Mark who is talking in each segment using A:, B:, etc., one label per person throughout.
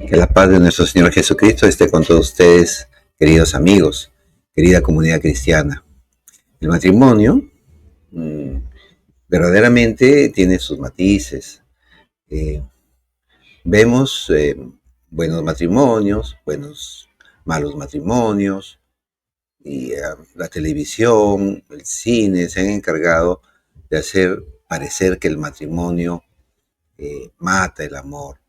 A: Que la paz de nuestro Señor Jesucristo esté con todos ustedes, queridos amigos, querida comunidad cristiana. El matrimonio mmm, verdaderamente tiene sus matices. Eh, Vemos buenos matrimonios, malos matrimonios, y la televisión, el cine se han encargado de hacer parecer que el matrimonio mata el amor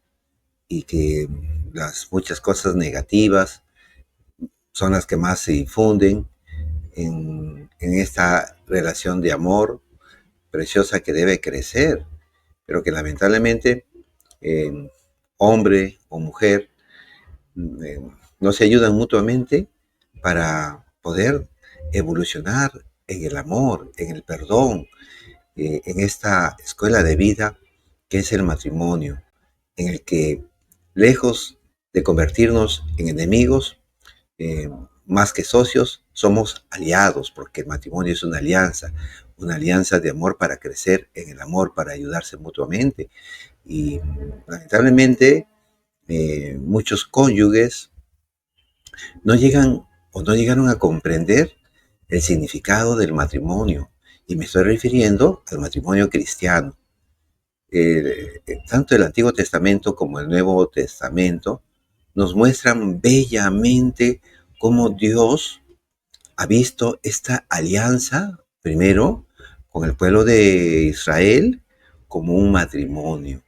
A: y que las muchas cosas negativas son las que más se difunden en esta relación de amor preciosa que debe crecer, pero que lamentablemente eh, hombre o mujer eh, no se ayudan mutuamente para poder evolucionar en el amor, en el perdón, en esta escuela de vida que es el matrimonio, en el que lejos de convertirnos en enemigos, eh, más que socios, somos aliados, porque el matrimonio es una alianza de amor para crecer en el amor, para ayudarse mutuamente. Y lamentablemente muchos cónyuges no llegan o no llegaron a comprender el significado del matrimonio. Y me estoy refiriendo al matrimonio cristiano. Tanto el Antiguo Testamento como el Nuevo Testamento nos muestran bellamente cómo Dios ha visto esta alianza, primero, con el pueblo de Israel como un matrimonio.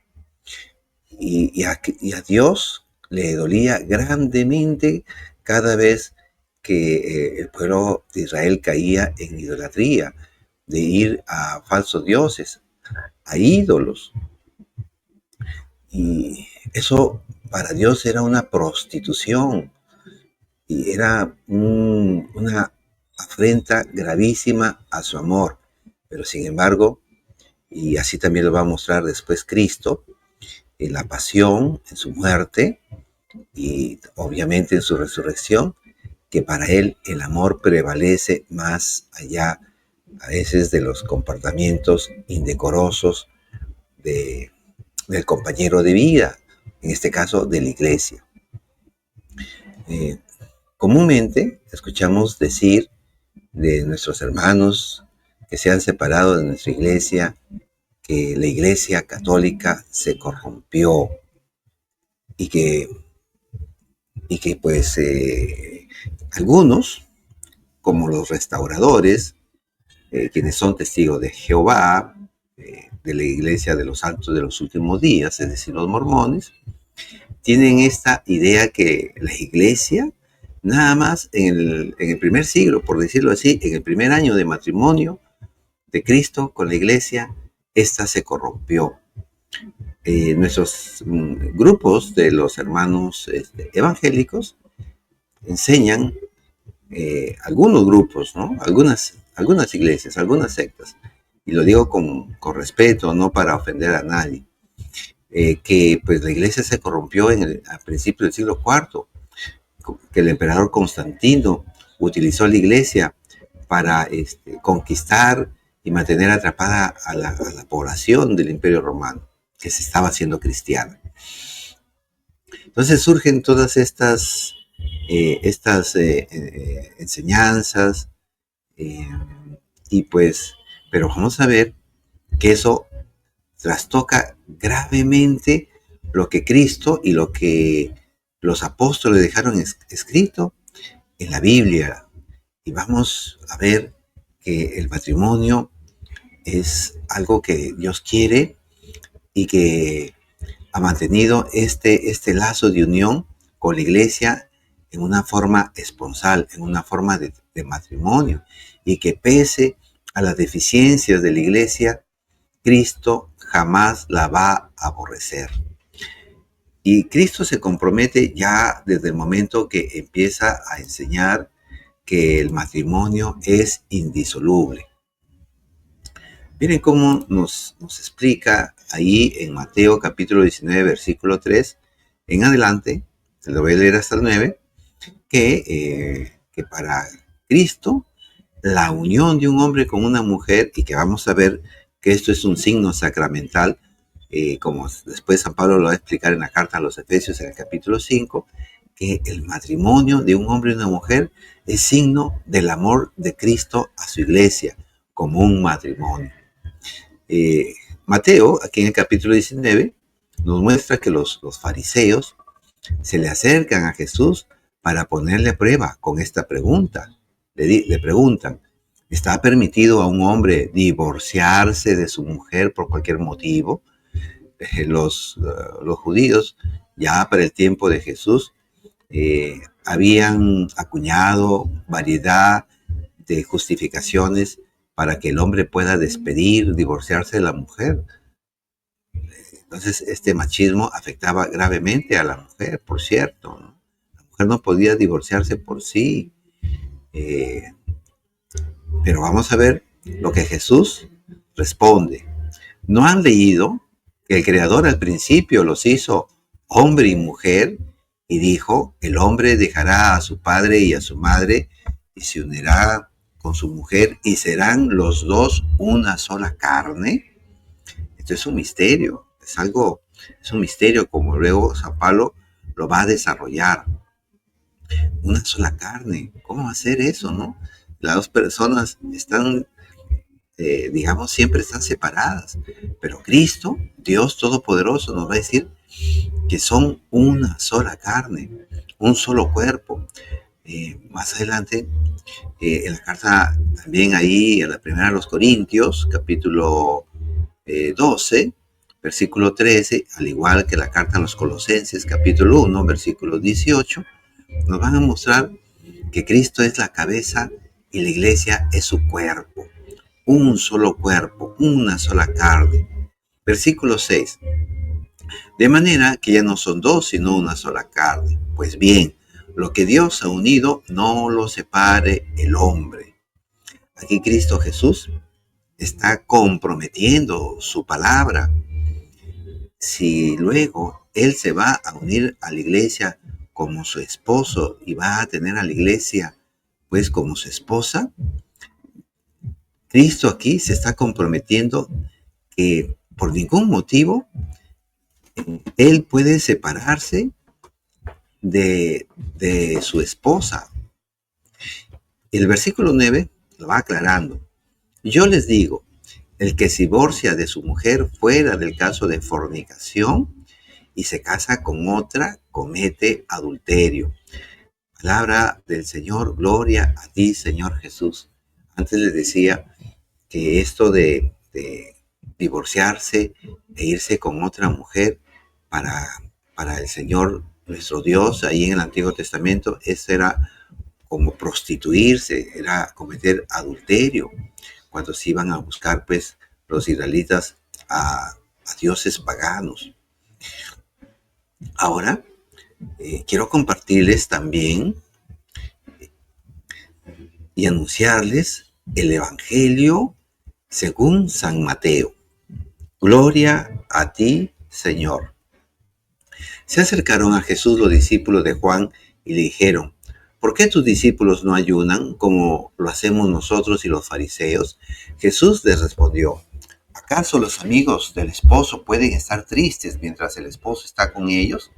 A: Y a Dios le dolía grandemente cada vez que el pueblo de Israel caía en idolatría, de ir a falsos dioses, a ídolos. Y eso para Dios era una prostitución y era una afrenta gravísima a su amor. Pero sin embargo, y así también lo va a mostrar después Cristo, en la pasión, en su muerte y obviamente en su resurrección, que para él el amor prevalece más allá a veces de los comportamientos indecorosos de, del compañero de vida, en este caso de la iglesia. Eh, Comúnmente escuchamos decir de nuestros hermanos que se han separado de nuestra iglesia, que la iglesia católica se corrompió y que, y que pues algunos, como los restauradores, quienes son testigos de Jehová, de la iglesia de los santos de los últimos días, es decir, los mormones, tienen esta idea que la iglesia, nada más en el primer siglo, por decirlo así, en el primer año de matrimonio de Cristo con la iglesia, esta se corrompió. Nuestros grupos de los hermanos evangélicos enseñan, algunos grupos, ¿no? Algunas iglesias, algunas sectas, y lo digo con respeto, no para ofender a nadie, que pues la iglesia se corrompió a principios del siglo IV, que el emperador Constantino utilizó la iglesia para conquistar y mantener atrapada a la población del Imperio Romano, que se estaba haciendo cristiana. Entonces surgen todas estas enseñanzas, eh, y pues, pero vamos a ver que eso trastoca gravemente lo que Cristo y lo que los apóstoles dejaron escrito en la Biblia. Y vamos a ver que el matrimonio es algo que Dios quiere y que ha mantenido este lazo de unión con la iglesia en una forma esponsal, en una forma de matrimonio, y que pese a las deficiencias de la iglesia, Cristo jamás la va a aborrecer. Y Cristo se compromete ya desde el momento que empieza a enseñar que el matrimonio es indisoluble. Miren cómo nos explica ahí en Mateo capítulo 19, versículo 3, en adelante, se lo voy a leer hasta el 9, que para Cristo la unión de un hombre con una mujer, y que vamos a ver que esto es un signo sacramental, como después San Pablo lo va a explicar en la carta a los Efesios en el capítulo 5, que el matrimonio de un hombre y una mujer es signo del amor de Cristo a su iglesia, como un matrimonio. Eh, Mateo, aquí en el capítulo 19, nos muestra que los fariseos se le acercan a Jesús para ponerle a prueba con esta pregunta. Le preguntan, ¿está permitido a un hombre divorciarse de su mujer por cualquier motivo? Los judíos, ya para el tiempo de Jesús, habían acuñado variedad de justificaciones para que el hombre pueda despedir, divorciarse de la mujer. Entonces, este machismo afectaba gravemente a la mujer, por cierto, ¿no? La mujer no podía divorciarse por sí. Pero vamos a ver lo que Jesús responde. ¿No han leído que el Creador al principio los hizo hombre y mujer? Y dijo, el hombre dejará a su padre y a su madre y se unirá con su mujer y serán los dos una sola carne. Esto es un misterio, es un misterio como luego San Pablo lo va a desarrollar. Una sola carne, ¿cómo va a ser eso, no? Las dos personas están, digamos, siempre están separadas, pero Cristo, Dios Todopoderoso, nos va a decir que son una sola carne, un solo cuerpo. Más adelante, en la carta también ahí, en la primera de los Corintios, capítulo 12, versículo 13, al igual que la carta a los Colosenses, capítulo 1, versículo 18, nos van a mostrar que Cristo es la cabeza y la iglesia es su cuerpo. Un solo cuerpo, una sola carne. Versículo 6. De manera que ya no son dos, sino una sola carne. Pues bien, lo que Dios ha unido, no lo separe el hombre. Aquí Cristo Jesús está comprometiendo su palabra. Si luego Él se va a unir a la iglesia como su esposo y va a tener a la iglesia pues como su esposa, Cristo aquí se está comprometiendo que por ningún motivo Él puede separarse de su esposa. El versículo 9 lo va aclarando. Yo les digo, el que se divorcia de su mujer fuera del caso de fornicación y se casa con otra, comete adulterio. Palabra del Señor, gloria a ti, Señor Jesús. Antes les decía que esto de divorciarse e irse con otra mujer para el Señor, nuestro Dios, ahí en el Antiguo Testamento, eso era como prostituirse, era cometer adulterio, cuando se iban a buscar pues los israelitas a dioses paganos. Ahora, quiero compartirles también y anunciarles el Evangelio según San Mateo. Gloria a ti, Señor. Se acercaron a Jesús los discípulos de Juan y le dijeron, ¿por qué tus discípulos no ayunan como lo hacemos nosotros y los fariseos? Jesús les respondió, ¿acaso los amigos del esposo pueden estar tristes mientras el esposo está con ellos?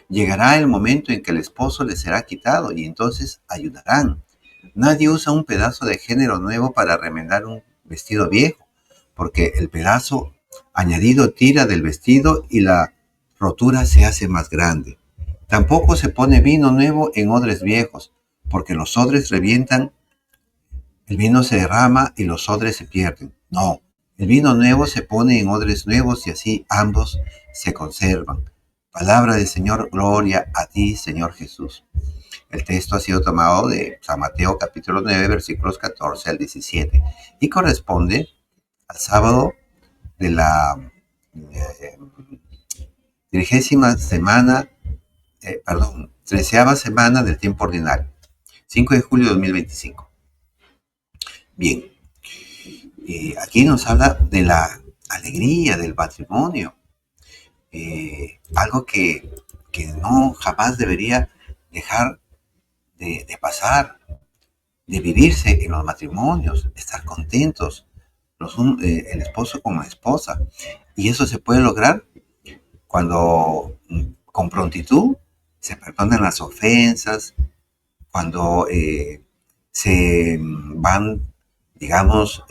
A: Llegará el momento en que el esposo les será quitado y entonces ayudarán. Nadie usa un pedazo de género nuevo para remendar un vestido viejo, porque el pedazo añadido tira del vestido y la rotura se hace más grande. Tampoco se pone vino nuevo en odres viejos, porque los odres revientan, el vino se derrama y los odres se pierden. No, el vino nuevo se pone en odres nuevos y así ambos se conservan. Palabra del Señor, gloria a ti, Señor Jesús. El texto ha sido tomado de San Mateo capítulo 9, versículos 14 al 17 y corresponde al sábado de la 13ª semana del tiempo ordinario, 5 de julio de 2025. Bien, aquí nos habla de la alegría del matrimonio, algo que no jamás debería dejar de pasar, de vivirse en los matrimonios, estar contentos, el esposo con la esposa. Y eso se puede lograr cuando con prontitud se perdonan las ofensas, cuando se van, digamos,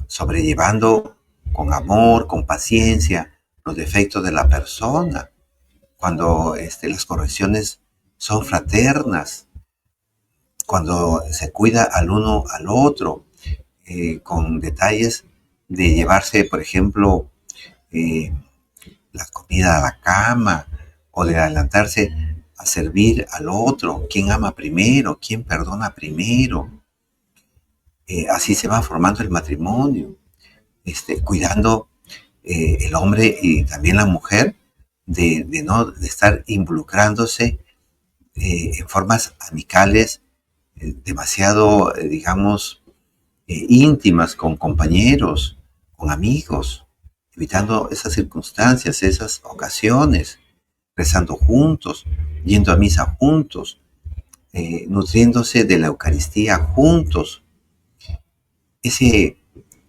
A: sobrellevando con amor, con paciencia, los defectos de la persona, cuando las correcciones son fraternas, cuando se cuida al uno al otro, con detalles de llevarse, por ejemplo, eh, la comida a la cama o de adelantarse a servir al otro, quién ama primero, quién perdona primero. Así se va formando el matrimonio, cuidando el hombre y también la mujer de no de estar involucrándose en formas amicales demasiado, digamos, íntimas con compañeros, con amigos, evitando esas circunstancias, esas ocasiones, rezando juntos, yendo a misa juntos, nutriéndose de la Eucaristía juntos. Ese,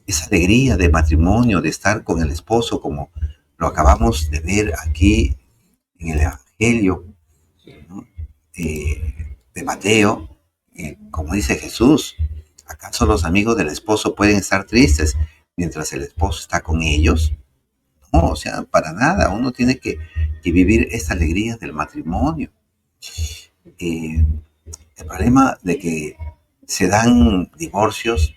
A: esa alegría de matrimonio, de estar con el esposo, como lo acabamos de ver aquí en el Evangelio, ¿no? De Mateo, como dice Jesús, ¿acaso los amigos del esposo pueden estar tristes mientras el esposo está con ellos? No, o sea, para nada, uno tiene que vivir esta alegría del matrimonio. Eh, el problema de que se dan divorcios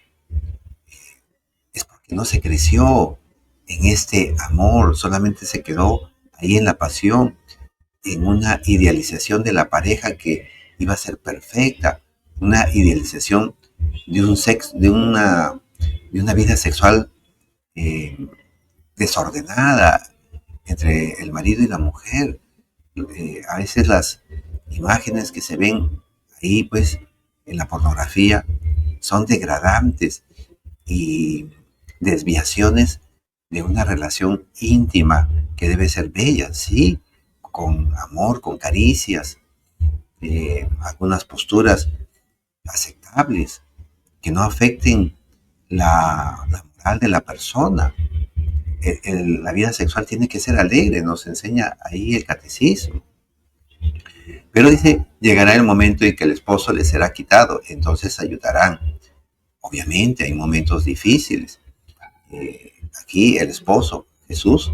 A: es porque no se creció en este amor, solamente se quedó ahí en la pasión, en una idealización de la pareja que iba a ser perfecta, una idealización de un sexo, de una vida sexual eh, desordenada entre el marido y la mujer. A veces las imágenes que se ven ahí, pues, en la pornografía, son degradantes y desviaciones de una relación íntima que debe ser bella, sí, con amor, con caricias, algunas posturas aceptables, que no afecten la moral de la persona. La vida sexual tiene que ser alegre, nos enseña ahí el catecismo. Pero dice, llegará el momento en que el esposo le será quitado, entonces ayudarán. Obviamente hay momentos difíciles. Aquí el esposo, Jesús,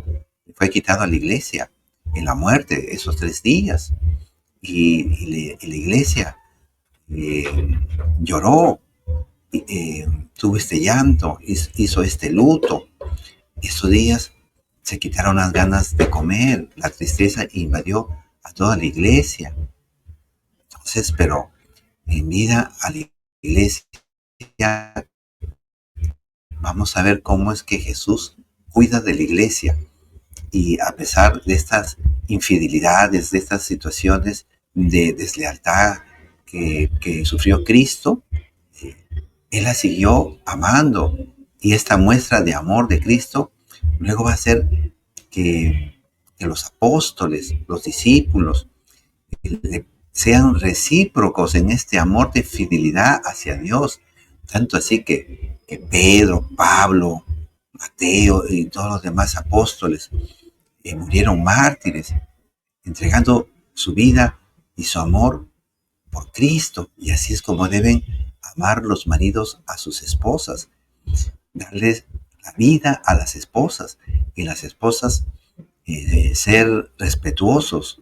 A: fue quitado a la iglesia en la muerte, esos 3 días. Y la iglesia eh, lloró, tuvo este llanto, hizo este luto. Esos días se quitaron las ganas de comer, la tristeza invadió a toda la iglesia. Entonces, pero en vida a la iglesia, vamos a ver cómo es que Jesús cuida de la iglesia. Y a pesar de estas infidelidades, de estas situaciones de deslealtad que sufrió Cristo, eh, Él la siguió amando. Y esta muestra de amor de Cristo luego va a ser que los apóstoles, los discípulos, sean recíprocos en este amor de fidelidad hacia Dios. Tanto así que Pedro, Pablo, Mateo y todos los demás apóstoles murieron mártires, entregando su vida y su amor por Cristo. Y así es como deben amar los maridos a sus esposas, darles la vida a las esposas y las esposas ser respetuosas,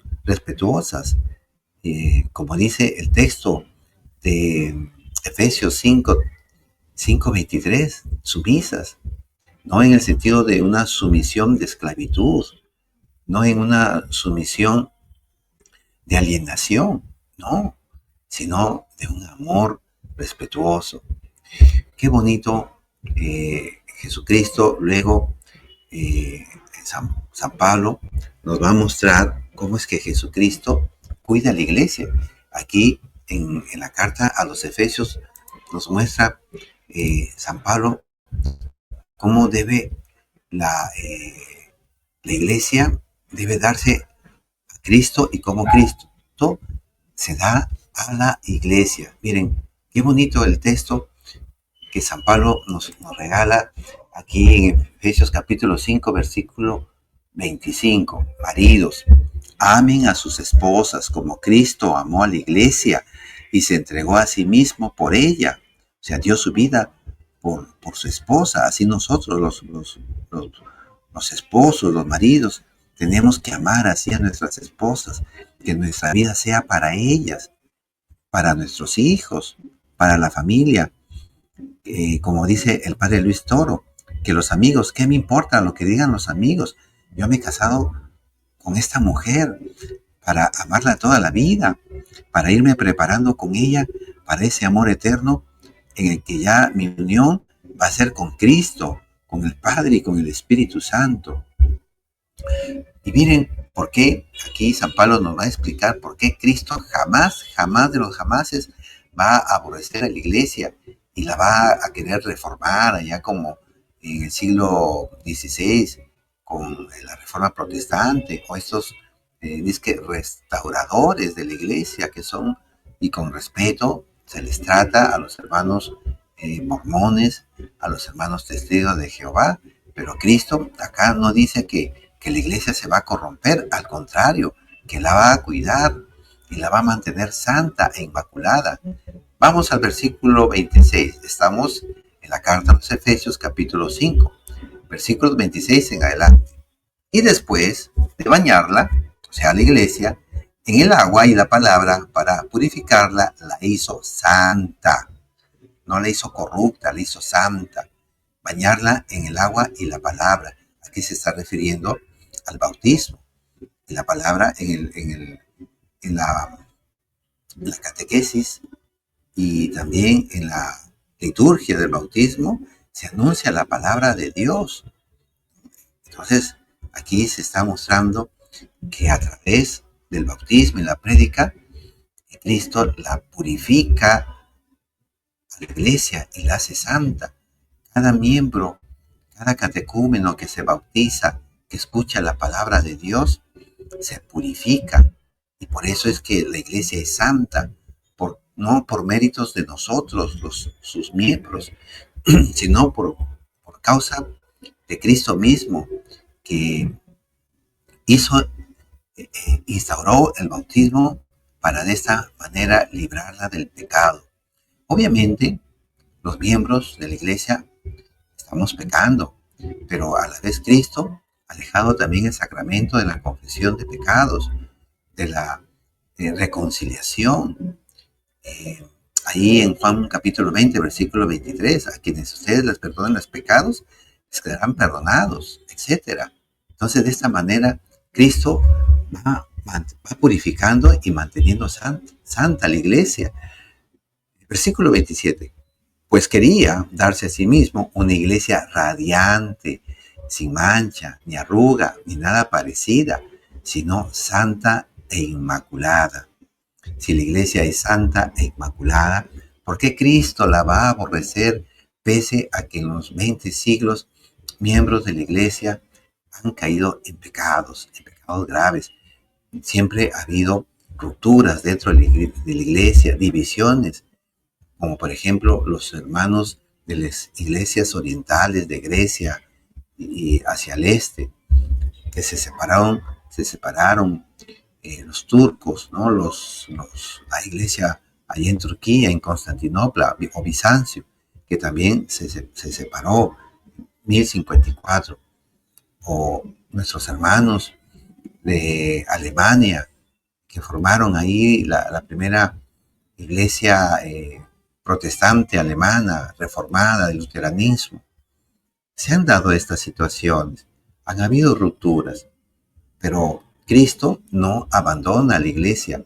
A: como dice el texto de Efesios 5:23, sumisas, no en el sentido de una sumisión de esclavitud, no en una sumisión de alienación, no, sino de un amor respetuoso. Qué bonito Jesucristo. Luego San Pablo nos va a mostrar cómo es que Jesucristo cuida a la iglesia. Aquí en la carta a los Efesios nos muestra San Pablo cómo debe la iglesia debe darse a Cristo y cómo Cristo se da a la iglesia. Miren, qué bonito el texto que San Pablo nos regala aquí en Efesios capítulo 5, versículo 25. Maridos, amen a sus esposas como Cristo amó a la iglesia y se entregó a sí mismo por ella. O sea, dio su vida por su esposa. Así nosotros, los esposos, los maridos, tenemos que amar así a nuestras esposas, que nuestra vida sea para ellas, para nuestros hijos, para la familia. Como dice el padre Luis Toro, que los amigos, ¿qué me importa lo que digan los amigos? Yo me he casado con esta mujer para amarla toda la vida, para irme preparando con ella para ese amor eterno en el que ya mi unión va a ser con Cristo, con el Padre y con el Espíritu Santo. Y miren por qué aquí San Pablo nos va a explicar por qué Cristo jamás, jamás de los jamases va a aborrecer a la iglesia y la va a querer reformar allá como en el siglo XVI con la reforma protestante o estos disque restauradores de la iglesia que son, y con respeto se les trata a los hermanos mormones, a los hermanos testigos de Jehová, pero Cristo acá no dice que la iglesia se va a corromper, al contrario, que la va a cuidar y la va a mantener santa e inmaculada. Vamos al versículo 26, estamos en la carta a los Efesios capítulo 5, versículos 26 en adelante. Y después de bañarla, o sea, la iglesia, en el agua y la palabra para purificarla, la hizo santa. No la hizo corrupta, la hizo santa. Bañarla en el agua y la palabra. Aquí se está refiriendo al bautismo. Y la palabra en la catequesis y también en la liturgia del bautismo se anuncia la palabra de Dios. Entonces, aquí se está mostrando que a través del bautismo y la prédica, Cristo la purifica a la iglesia y la hace santa. Cada miembro, cada catecúmeno que se bautiza, que escucha la palabra de Dios, se purifica. Y por eso es que la iglesia es santa, no por méritos de nosotros, sus miembros, sino por causa de Cristo mismo, que instauró el bautismo para de esta manera librarla del pecado. Obviamente, los miembros de la iglesia estamos pecando, pero a la vez Cristo ha dejado también el sacramento de la confesión de pecados, de la reconciliación. Ahí en Juan capítulo 20, versículo 23, a quienes ustedes les perdonen los pecados, les quedarán perdonados, etc. Entonces, de esta manera, Cristo va purificando y manteniendo santa la iglesia. Versículo 27. Pues quería darse a sí mismo una iglesia radiante, sin mancha, ni arruga, ni nada parecida, sino santa e inmaculada. Si la iglesia es santa e inmaculada, ¿por qué Cristo la va a aborrecer pese a que en los 20 siglos miembros de la iglesia han caído en pecados graves? Siempre ha habido rupturas dentro de la iglesia, divisiones, como por ejemplo los hermanos de las iglesias orientales de Grecia y hacia el este, que se separaron los turcos, ¿no? La iglesia allí en Turquía, en Constantinopla o Bizancio, que también se separó en 1054, o nuestros hermanos de Alemania, que formaron ahí la primera iglesia protestante alemana, reformada, del luteranismo. Se han dado estas situaciones, han habido rupturas, pero Cristo no abandona a la iglesia.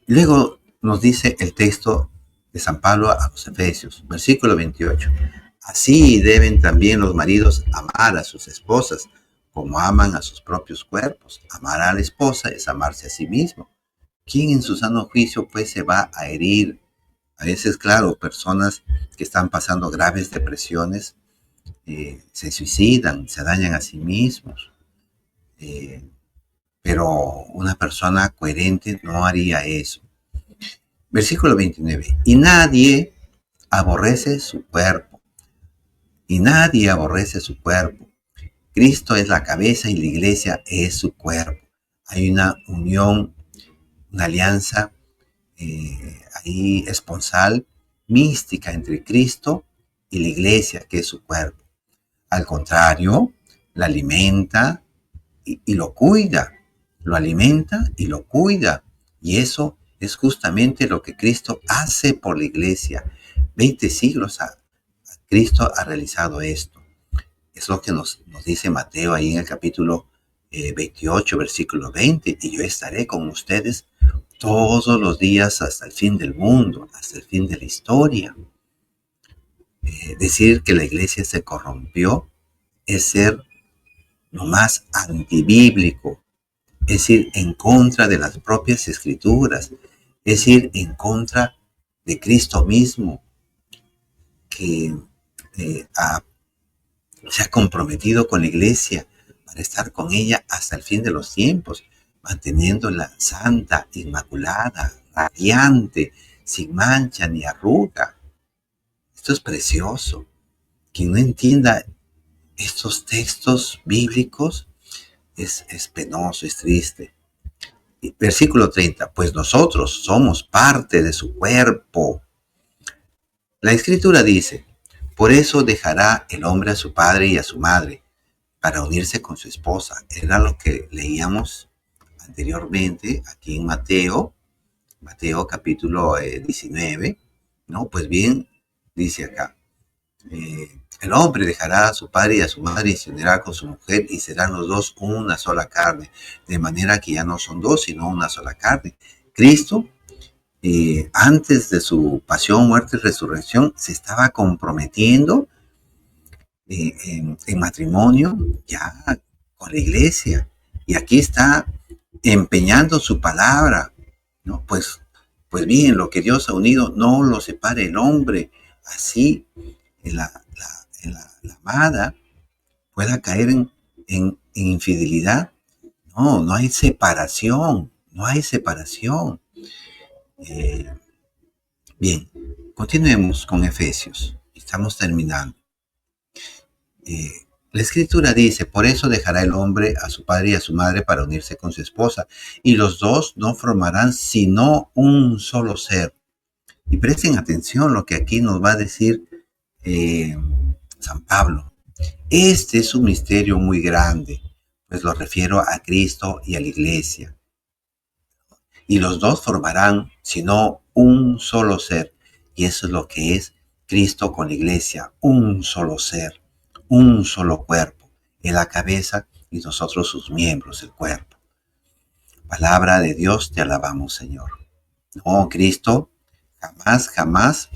A: Luego nos dice el texto de San Pablo a los Efesios, versículo 28. Así deben también los maridos amar a sus esposas, como aman a sus propios cuerpos. Amar a la esposa es amarse a sí mismo. ¿Quién en su sano juicio pues se va a herir? A veces, claro, personas que están pasando graves depresiones se suicidan, se dañan a sí mismos. Pero una persona coherente no haría eso. Versículo 29. Y nadie aborrece su cuerpo y nadie aborrece su cuerpo. Cristo es la cabeza y la iglesia es su cuerpo. Hay una unión, una alianza ahí esponsal, mística entre Cristo y la iglesia, que es su cuerpo. Al contrario, la alimenta y lo cuida, lo alimenta y lo cuida. Y eso es justamente lo que Cristo hace por la iglesia. 20 siglos Cristo ha realizado esto. Es lo que nos dice Mateo ahí en el capítulo 28, versículo 20. Y yo estaré con ustedes todos los días hasta el fin del mundo, hasta el fin de la historia. Decir que la iglesia se corrompió es ser lo más antibíblico, es ir en contra de las propias escrituras, es ir en contra de Cristo mismo, que se ha comprometido con la iglesia para estar con ella hasta el fin de los tiempos, manteniéndola santa, inmaculada, radiante, sin mancha ni arruga. Esto es precioso. Quien no entienda estos textos bíblicos es penoso, es triste. Versículo 30, pues nosotros somos parte de su cuerpo. La escritura dice, por eso dejará el hombre a su padre y a su madre para unirse con su esposa. Era lo que leíamos anteriormente aquí en Mateo capítulo 19, ¿no? Pues bien, dice acá, el hombre dejará a su padre y a su madre y se unirá con su mujer y serán los dos una sola carne, de manera que ya no son dos, sino una sola carne. Cristo, antes de su pasión, muerte y resurrección, se estaba comprometiendo en matrimonio ya con la iglesia. Y aquí está empeñando su palabra, ¿no? Pues bien, lo que Dios ha unido no lo separe el hombre. Así la amada pueda caer en infidelidad. No hay separación, no hay separación. Bien, continuemos con Efesios. Estamos terminando. La escritura dice, por eso dejará el hombre a su padre y a su madre para unirse con su esposa, y los dos no formarán sino un solo ser. Y presten atención lo que aquí nos va a decir San Pablo. Este es un misterio muy grande, pues lo refiero a Cristo y a la iglesia. Y los dos formarán sino un solo ser. Y eso es lo que es Cristo con la iglesia, un solo ser, un solo cuerpo, en la cabeza y nosotros sus miembros, el cuerpo. Palabra de Dios, te alabamos, Señor. No, Cristo jamás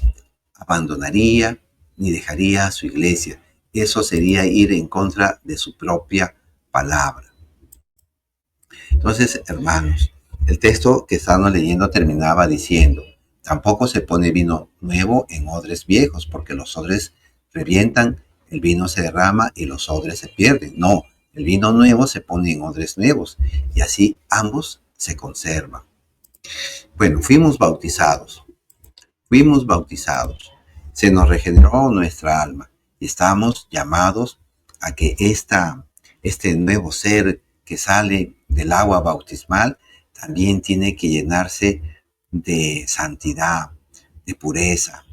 A: abandonaría ni dejaría a su iglesia. Eso sería ir en contra de su propia palabra. Entonces, hermanos, el texto que estamos leyendo terminaba diciendo, tampoco se pone vino nuevo en odres viejos, porque los odres revientan, el vino se derrama y los odres se pierden. No, el vino nuevo se pone en odres nuevos y así ambos se conservan. Bueno, fuimos bautizados, se nos regeneró nuestra alma y estamos llamados a que este nuevo ser que sale del agua bautismal también tiene que llenarse de santidad, de pureza,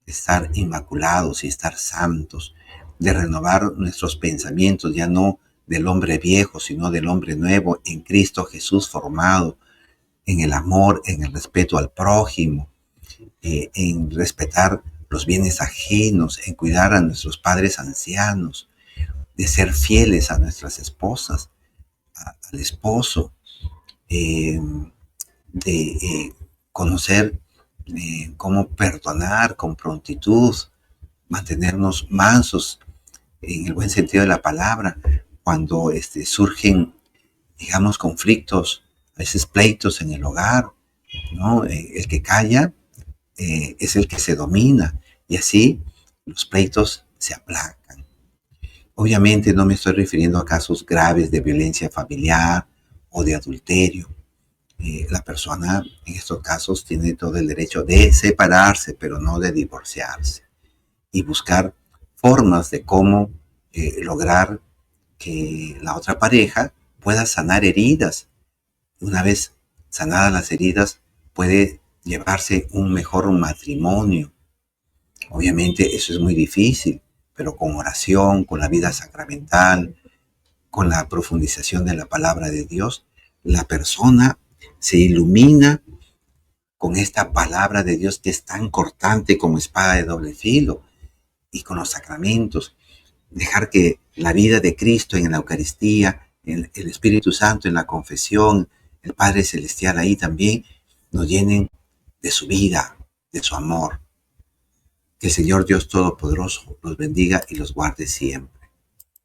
A: de estar inmaculados y estar santos, de renovar nuestros pensamientos, ya no del hombre viejo, sino del hombre nuevo en Cristo Jesús formado en el amor, en el respeto al prójimo, en respetar los bienes ajenos, en cuidar a nuestros padres ancianos, de ser fieles a nuestras esposas, al esposo, de conocer cómo perdonar con prontitud, mantenernos mansos en el buen sentido de la palabra, cuando surgen, digamos, conflictos, a veces pleitos en el hogar, ¿no? El que calla es el que se domina y así los pleitos se aplacan. Obviamente no me estoy refiriendo a casos graves de violencia familiar o de adulterio. la persona en estos casos tiene todo el derecho de separarse, pero no de divorciarse, y buscar formas de cómo lograr que la otra pareja pueda sanar heridas. Una vez sanadas las heridas, puede llevarse un mejor matrimonio. Obviamente eso es muy difícil, pero con oración, con la vida sacramental, con la profundización de la palabra de Dios, la persona se ilumina con esta palabra de Dios que es tan cortante como espada de doble filo, y con los sacramentos. Dejar que la vida de Cristo en la Eucaristía, el Espíritu Santo en la confesión, el Padre Celestial ahí también, nos llenen de su vida, de su amor. Que el Señor Dios Todopoderoso los bendiga y los guarde siempre.